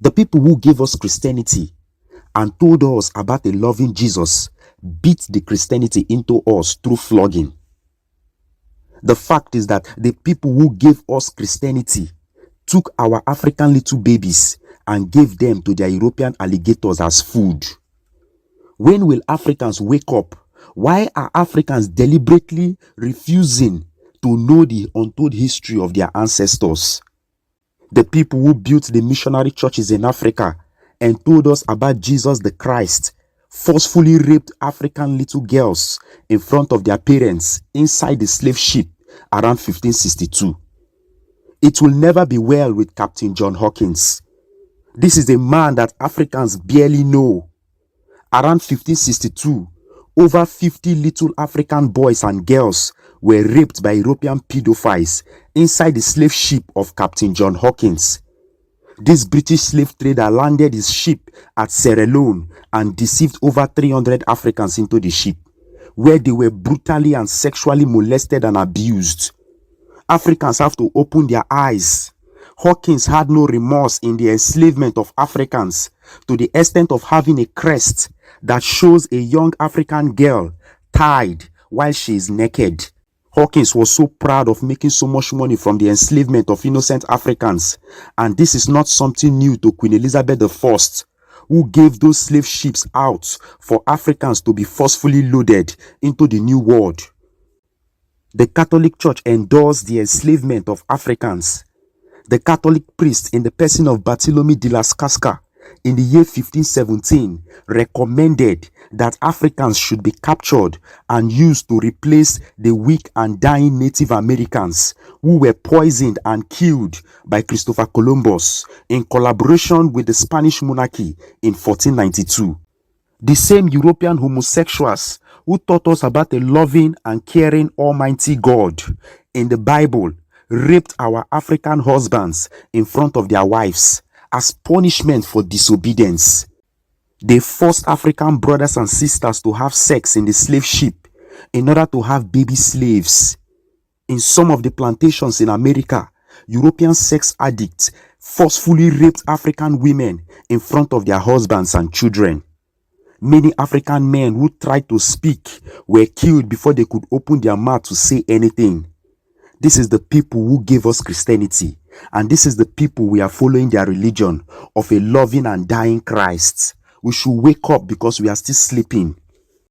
The people who gave us Christianity and told us about a loving Jesus beat the Christianity into us through flogging. The fact is that the people who gave us Christianity took our African little babies and gave them to their European alligators as food. When will Africans wake up? Why are Africans deliberately refusing to know the untold history of their ancestors? The people who built the missionary churches in Africa and told us about Jesus the Christ forcefully raped African little girls in front of their parents inside the slave ship around 1562. It will never be well with Captain John Hawkins. This is a man that Africans barely know. Around 1562, over 50 little African boys and girls were raped by European pedophiles inside the slave ship of Captain John Hawkins. This British slave trader landed his ship at Sierra Leone and deceived over 300 Africans into the ship, where they were brutally and sexually molested and abused. Africans have to open their eyes. Hawkins had no remorse in the enslavement of Africans to the extent of having a crest that shows a young African girl tied while she is naked. Hawkins was so proud of making so much money from the enslavement of innocent Africans, and this is not something new to Queen Elizabeth I, who gave those slave ships out for Africans to be forcefully loaded into the New World. The Catholic Church endorsed the enslavement of Africans. The Catholic priest, in the person of Bartholomew de las Cascas, in the year 1517, recommended that Africans should be captured and used to replace the weak and dying Native Americans who were poisoned and killed by Christopher Columbus in collaboration with the Spanish monarchy in 1492. The same European homosexuals who taught us about a loving and caring Almighty God in the Bible raped our African husbands in front of their wives as punishment for disobedience. They forced African brothers and sisters to have sex in the slave ship in order to have baby slaves. In some of the plantations in America, European sex addicts forcefully raped African women in front of their husbands and children. Many African men who tried to speak were killed before they could open their mouth to say anything. This is the people who gave us Christianity, and this is the people we are following their religion of a loving and dying Christ. We should wake up because we are still sleeping.